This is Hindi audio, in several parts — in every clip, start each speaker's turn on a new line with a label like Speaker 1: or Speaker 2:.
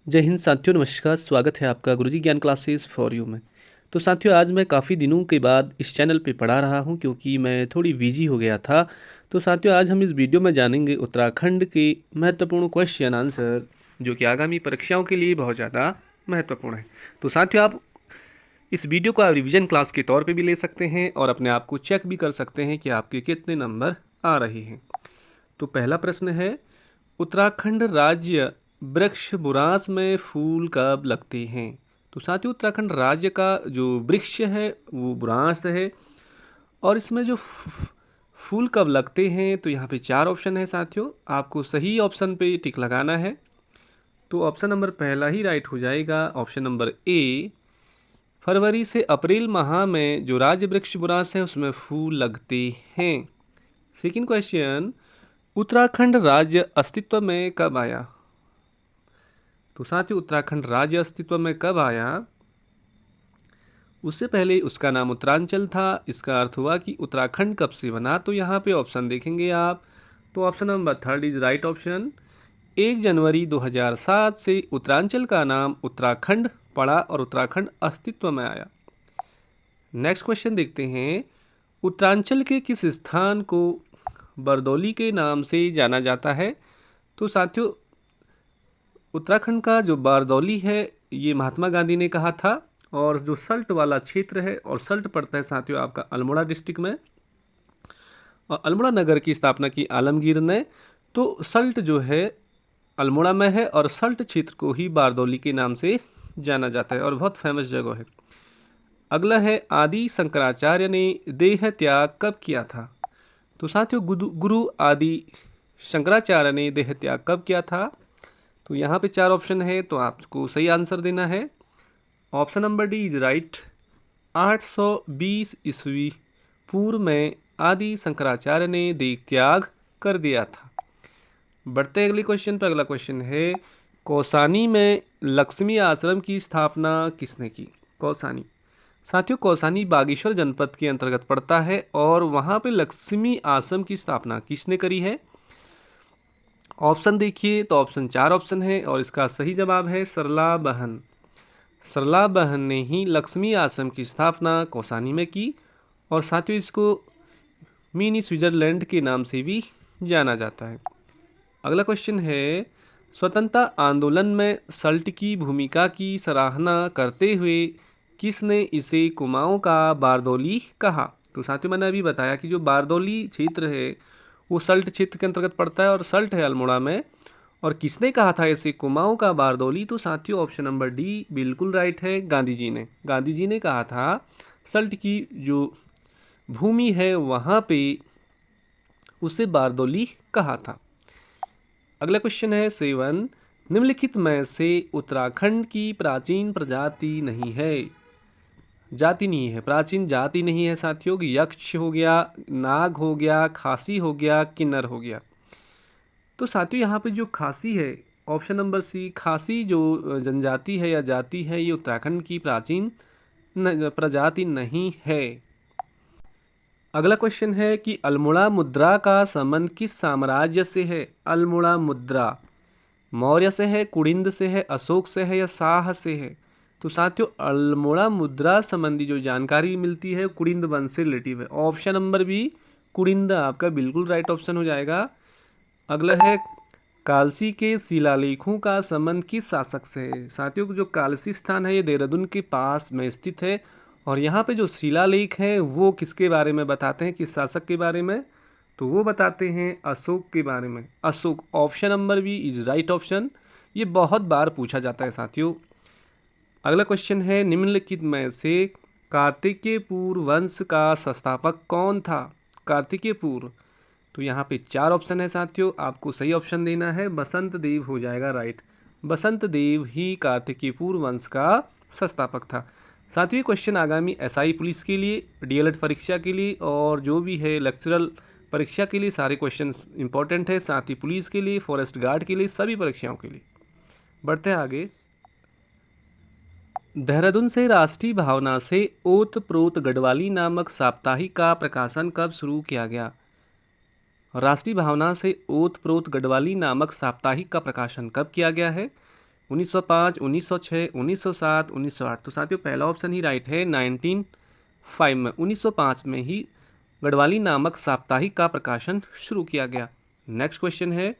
Speaker 1: जय हिंद साथियों, नमस्कार। स्वागत है आपका गुरुजी ज्ञान क्लासेस फॉर यू में। तो साथियों, आज मैं काफ़ी दिनों के बाद इस चैनल पे पढ़ा रहा हूँ क्योंकि मैं थोड़ी बिजी हो गया था। तो साथियों, आज हम इस वीडियो में जानेंगे उत्तराखंड के महत्वपूर्ण क्वेश्चन आंसर, जो कि आगामी परीक्षाओं के लिए बहुत ज़्यादा महत्वपूर्ण है। तो साथियों, आप इस वीडियो को आप रिविजन क्लास के तौर पे भी ले सकते हैं और अपने आप को चेक भी कर सकते हैं कि आपके कितने नंबर आ रहे हैं। तो पहला प्रश्न है, उत्तराखंड राज्य वृक्ष बुरांस में फूल कब लगते हैं? तो साथियों, उत्तराखंड राज्य का जो वृक्ष है वो बुरांस है। और इसमें जो फूल कब लगते हैं, तो यहाँ पे 4 ऑप्शन है साथियों। आपको सही ऑप्शन पे टिक लगाना है। तो ऑप्शन नंबर पहला ही राइट हो जाएगा, ऑप्शन नंबर ए। फरवरी से अप्रैल माह में जो राज्य वृक्ष बुरांस है उसमें फूल लगते हैं। सेकंड क्वेश्चन, उत्तराखंड राज्य अस्तित्व में कब आया? तो साथियों, उत्तराखंड राज्य अस्तित्व में कब आया? उससे पहले उसका नाम उत्तरांचल था। इसका अर्थ हुआ कि उत्तराखंड कब से बना? तो यहाँ पे ऑप्शन देखेंगे आप, तो option number third is right option. 1 जनवरी 2007 से उत्तरांचल का नाम उत्तराखंड पड़ा और उत्तराखंड अस्तित्व में आया। नेक्स्ट क्वेश्चन देखते हैं, उत्तरांचल के किस स्थान को बरदौली के नाम से जाना जाता है? तो साथियों, उत्तराखंड का जो बारदौली है ये महात्मा गांधी ने कहा था। और जो सल्ट वाला क्षेत्र है, और सल्ट पड़ता है साथियों आपका अल्मोड़ा डिस्ट्रिक्ट में, और अल्मोड़ा नगर की स्थापना की आलमगीर ने। तो सल्ट जो है अल्मोड़ा में है और सल्ट क्षेत्र को ही बारदौली के नाम से जाना जाता है और बहुत फेमस जगह है। अगला है, आदि शंकराचार्य ने देह त्याग कब किया था? तो साथियों, गुरु आदि शंकराचार्य ने देह त्याग कब किया था? तो यहाँ पे 4 ऑप्शन है, तो आपको सही आंसर देना है। Option number D is right. 820 ईस्वी पूर्व में आदि शंकराचार्य ने देह त्याग कर दिया था। बढ़ते हैं अगले क्वेश्चन पर। अगला क्वेश्चन है, कौसानी में लक्ष्मी आश्रम की स्थापना किसने की? कौसानी, साथियों कौसानी बागेश्वर जनपद के अंतर्गत पड़ता है और वहाँ पे लक्ष्मी आश्रम की स्थापना किसने करी है? ऑप्शन देखिए, तो ऑप्शन 4 ऑप्शन है और इसका सही जवाब है सरला बहन। सरला बहन ने ही लक्ष्मी आश्रम की स्थापना कौसानी में की। और साथियों, इसको मिनी स्विट्जरलैंड के नाम से भी जाना जाता है। अगला क्वेश्चन है, स्वतंत्रता आंदोलन में सल्ट की भूमिका की सराहना करते हुए किसने इसे कुमाऊं का बारदौली कहा? तो साथियों, मैंने अभी बताया कि जो बारदौली क्षेत्र है वो सल्ट क्षेत्र के अंतर्गत पड़ता है और सल्ट है अल्मोड़ा में। और किसने कहा था इसे कुमाऊं का बारदौली? तो साथियों, ऑप्शन नंबर डी बिल्कुल राइट है, गांधी जी ने। गांधी जी ने कहा था सल्ट की जो भूमि है वहाँ पे उसे बारदौली कहा था। अगला क्वेश्चन है 7, निम्नलिखित में से उत्तराखंड की प्राचीन प्रजाति नहीं है? जाति नहीं है, प्राचीन जाति नहीं है साथियों। यक्ष हो गया, नाग हो गया, खासी हो गया, किन्नर हो गया। तो साथियों, यहाँ पे जो खासी है, ऑप्शन नंबर सी, खासी जो जनजाति है या जाति है, ये उत्तराखंड की प्राचीन प्रजाति नहीं है। अगला क्वेश्चन है कि अल्मोड़ा मुद्रा का संबंध किस साम्राज्य से है? अल्मोड़ा मुद्रा मौर्य से है, कुड़िंद से है, अशोक से है या शाह से है? तो साथियों, अल्मोड़ा मुद्रा संबंधी जो जानकारी मिलती है कुड़िंद वंश से रिलेटिव है। ऑप्शन नंबर बी कुड़िंद आपका बिल्कुल राइट ऑप्शन हो जाएगा। अगला है, कालसी के शिलालेखों का संबंध किस शासक से है? साथियों, जो कालसी स्थान है ये देहरादून के पास में स्थित है और यहाँ पे जो शिलालेख हैं वो किसके बारे में बताते हैं, किस शासक के बारे में? तो वो बताते हैं अशोक के बारे में। Ashok, option number B is right option. ये बहुत बार पूछा जाता है साथियों। अगला क्वेश्चन है, निम्नलिखित में से कार्तिकेय पूर्व वंश का संस्थापक कौन था? कार्तिकेय पूर्व, तो यहाँ पे 4 ऑप्शन है साथियों, आपको सही ऑप्शन देना है। बसंत देव हो जाएगा राइट। बसंत देव ही कार्तिकेय पूर्व वंश का संस्थापक था। साथियों, ये क्वेश्चन आगामी एसआई पुलिस के लिए, डीएलएड परीक्षा के लिए और जो भी है लेक्चरल परीक्षा के लिए सारे क्वेश्चन इंपॉर्टेंट है। साथ ही पुलिस के लिए, फॉरेस्ट गार्ड के लिए, सभी परीक्षाओं के लिए। बढ़ते हैं आगे। देहरादून से राष्ट्रीय भावना से ओत प्रोत गढ़वाली नामक साप्ताहिक का प्रकाशन कब शुरू किया गया? राष्ट्रीय भावना से ओत प्रोत गढ़वाली नामक साप्ताहिक का प्रकाशन कब किया गया है? 1905, 1906, 1907, 1908। तो साथियों पहला ऑप्शन ही राइट है। 1905 में 1905 में ही गढ़वाली नामक साप्ताहिक का प्रकाशन शुरू किया गया। नेक्स्ट क्वेश्चन है,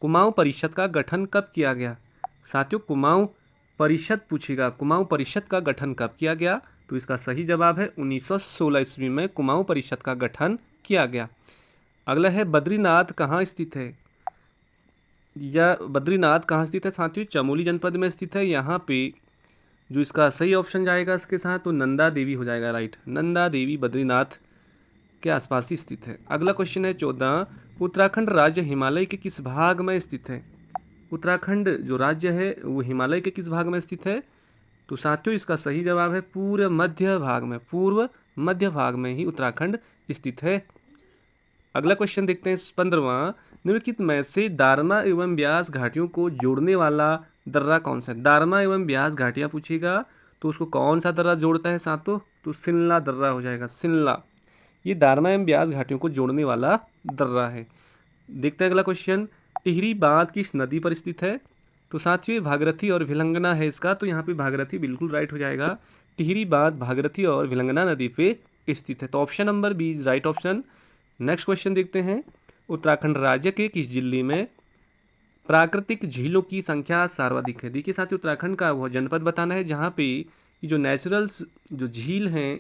Speaker 1: कुमाऊं परिषद का गठन कब किया गया? साथियों कुमाऊं परिषद पूछेगा, कुमाऊं परिषद का गठन कब किया गया? तो इसका सही जवाब है 1916 ईस्वी में कुमाऊं परिषद का गठन किया गया। अगला है, बद्रीनाथ कहाँ स्थित है? यह बद्रीनाथ कहाँ स्थित है साथियों? चमोली जनपद में स्थित है। यहाँ पे जो इसका सही ऑप्शन जाएगा इसके साथ तो नंदा देवी हो जाएगा, राइट। नंदा देवी बद्रीनाथ के आसपास ही स्थित है। अगला क्वेश्चन है 14, उत्तराखंड राज्य हिमालय के किस भाग में स्थित है? उत्तराखंड जो राज्य है वो हिमालय के किस भाग में स्थित है? तो साथियों इसका सही जवाब है पूर्व मध्य भाग में, पूर्व मध्य भाग में ही उत्तराखंड स्थित है। अगला क्वेश्चन देखते हैं 15वां, निम्नलिखित में से दारमा एवं ब्यास घाटियों को जोड़ने वाला दर्रा कौन सा है? दारमा एवं ब्यास घाटियां पूछेगा तो उसको कौन सा दर्रा जोड़ता है साथियों? तो सिल्ला दर्रा हो जाएगा, सिल्ला। ये दारमा एवं ब्यास घाटियों को जोड़ने वाला दर्रा है। देखते हैं अगला क्वेश्चन, टिहरी बांध किस नदी पर स्थित है? तो साथियों भागीरथी और विलंगना है इसका, तो यहाँ पे भागीरथी बिल्कुल राइट हो जाएगा। टिहरी बांध भागीरथी और विलंगना नदी पे स्थित है, तो option number B is right option. Next question देखते हैं, उत्तराखंड राज्य के किस जिले में प्राकृतिक झीलों की संख्या सर्वाधिक है? देखिए साथियों उत्तराखंड का वो जनपद बताना है जहाँ पे ये जो नेचुरल्स जो झील हैं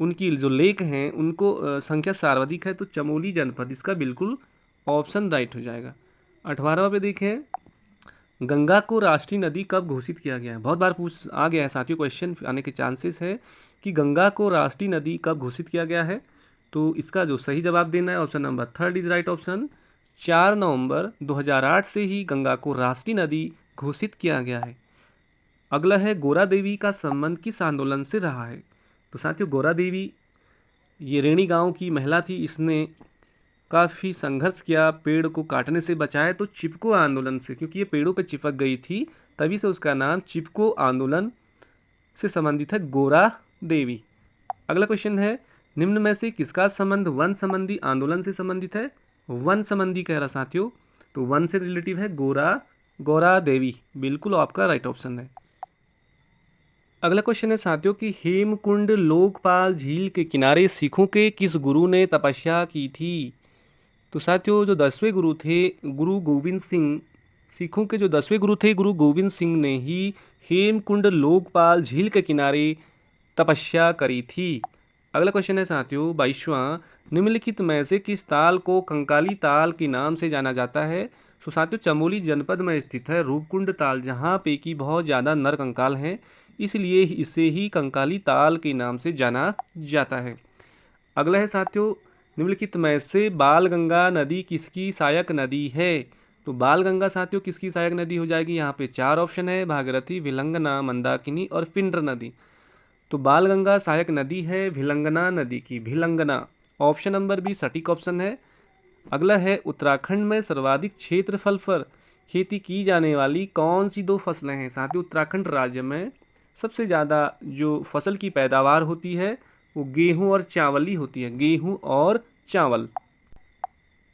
Speaker 1: उनकी जो लेक हैं उनको संख्या सर्वाधिक है, तो चमोली जनपद इसका बिल्कुल ऑप्शन राइट हो जाएगा। 18वां पे देखें, गंगा को राष्ट्रीय नदी कब घोषित किया गया है? बहुत बार पूछ आ गया है साथियों, क्वेश्चन आने के चांसेस है कि गंगा को राष्ट्रीय नदी कब घोषित किया गया है। तो इसका जो सही जवाब देना है option number 3 is right option. 4 नवंबर 2008 से ही गंगा को राष्ट्रीय नदी घोषित किया गया है। अगला है, गोरा देवी का संबंध किस आंदोलन से रहा है? तो साथियों गोरा देवी ये रेणी गांव की महिला थी, इसने काफ़ी संघर्ष किया पेड़ को काटने से बचाया, तो चिपको आंदोलन से, क्योंकि ये पेड़ों पर चिपक गई थी तभी से उसका नाम चिपको आंदोलन से संबंधित है, गोरा देवी। अगला क्वेश्चन है, निम्न में से किसका संबंध वन संबंधी आंदोलन से संबंधित है? वन संबंधी कह रहा साथियों, तो वन से रिलेटिव है गोरा देवी, बिल्कुल आपका राइट ऑप्शन है। अगला क्वेश्चन है साथियों कि हेमकुंड लोकपाल झील के किनारे सिखों के किस गुरु ने तपस्या की थी? तो साथियों जो 10वें गुरु थे गुरु गोविंद सिंह, सिखों के जो 10वें गुरु थे गुरु गोविंद सिंह ने ही हेमकुंड लोकपाल झील के किनारे तपस्या करी थी। अगला क्वेश्चन है साथियों 22वां, निम्नलिखित में से किस ताल को कंकाली ताल के नाम से जाना जाता है? तो साथियों चमोली जनपद में स्थित है रूपकुंड ताल, जहाँ पे कि बहुत ज़्यादा नर कंकाल हैं, इसलिए इसे ही कंकाली ताल के नाम से जाना जाता है। अगला है साथियों, निम्नलिखित में से बालगंगा नदी किसकी सहायक नदी है? तो बालगंगा साथियों किसकी सहायक नदी हो जाएगी? यहाँ पे 4 ऑप्शन है, भागीरथी, विलंगना, मंदाकिनी और पिंडर नदी। तो बालगंगा सहायक नदी है भिलंगना नदी की, भिलंगना, ऑप्शन नंबर बी सटीक ऑप्शन है। अगला है, उत्तराखंड में सर्वाधिक क्षेत्रफल पर खेती की जाने वाली कौन सी 2 फसलें हैं? साथियों उत्तराखंड राज्य में सबसे ज़्यादा जो फसल की पैदावार होती है वो गेहूं और चावल ही होती है, गेहूं और चावल।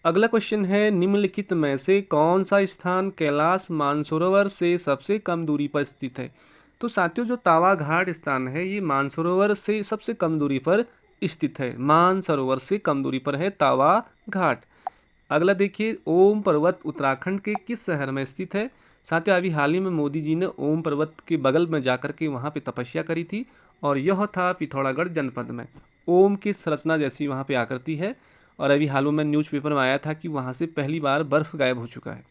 Speaker 1: अगला क्वेश्चन है, निम्नलिखित में से कौन सा स्थान कैलाश मानसरोवर से सबसे कम दूरी पर स्थित है? तो साथियों जो तावा घाट स्थान है ये मानसरोवर से सबसे कम दूरी पर स्थित है, मानसरोवर से कम दूरी पर है तावा घाट। अगला देखिए, ओम पर्वत उत्तराखंड के किस शहर में स्थित है? साथियों अभी हाल ही में मोदी जी ने ओम पर्वत के बगल में जाकर के वहाँ पे तपस्या करी थी और यह था पिथौरागढ़ जनपद में। ओम की संरचना जैसी वहाँ पे आकृति है और अभी हाल में न्यूज़पेपर में आया था कि वहाँ से पहली बार बर्फ गायब हो चुका है।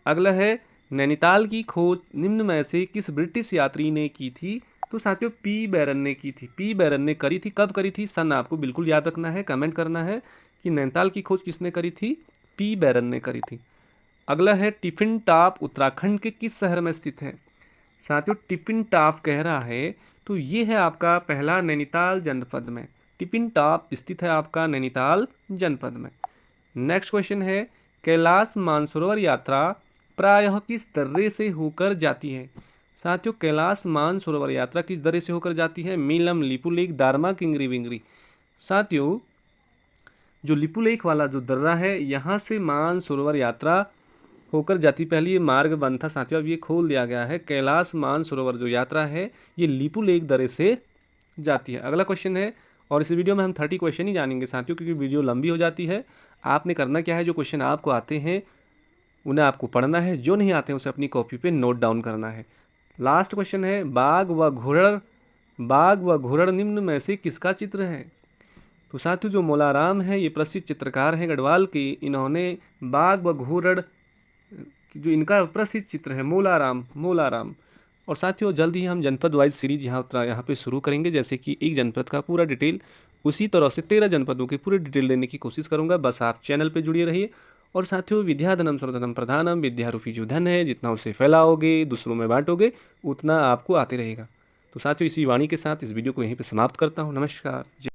Speaker 1: अगला है, नैनीताल की खोज निम्न में से किस ब्रिटिश यात्री ने की थी? तो साथियों पी बैरन ने की थी, पी बैरन ने करी थी। कब करी थी? सन आपको बिल्कुल याद रखना है, कमेंट करना है कि नैनीताल की खोज किसने करी थी? पी बैरन ने करी थी। अगला है, टिफिन टॉप उत्तराखंड के किस शहर में स्थित है? साथियों टिफिन टॉप कह रहा है तो ये है आपका पहला नैनीताल जनपद में, टिफिन टॉप स्थित है आपका नैनीताल जनपद में। नेक्स्ट क्वेश्चन है, कैलाश मानसरोवर यात्रा प्रायः किस दर्रे से होकर जाती है? साथियों कैलाश मानसरोवर यात्रा किस दर्रे से होकर जाती है? मीलम, लिपुलेख, दारमा, किंगरी विंगरी। साथियों जो लिपुलेख वाला जो दर्रा है यहाँ से मानसरोवर यात्रा होकर जाती पहली ये मार्ग बंद था साथियों, अब ये खोल दिया गया है। कैलाश मानसरोवर जो यात्रा है ये लिपुलेख दर्रे से जाती है। अगला क्वेश्चन है, और इस वीडियो में हम 30 क्वेश्चन ही जानेंगे साथियों, क्योंकि वीडियो लंबी हो जाती है। आपने करना क्या है, जो क्वेश्चन आपको आते हैं उन्हें आपको पढ़ना है, जो नहीं आते हैं उसे अपनी कॉपी पे नोट डाउन करना है। लास्ट क्वेश्चन है, बाघ व घुड़र निम्न में से किसका चित्र है? तो साथियों जो मोलाराम है ये प्रसिद्ध चित्रकार हैं गढ़वाल के, इन्होंने बाघ व घुड़र जो इनका प्रसिद्ध चित्र है मोलाराम। और साथियों जल्द ही हम जनपद वाइज सीरीज यहाँ पे शुरू करेंगे, जैसे कि एक जनपद का पूरा डिटेल, उसी तरह से 13 जनपदों की पूरी डिटेल देने की कोशिश करूंगा। बस आप चैनल पे जुड़े रहिए। और साथियों विद्याधनम सर्वधनम प्रधानम, विद्या रूपी जो धन है जितना उसे फैलाओगे दूसरों में बांटोगे उतना आपको आते रहेगा। तो साथियों इसी वाणी के साथ इस वीडियो को यहीं पर समाप्त करता हूँ। नमस्कार।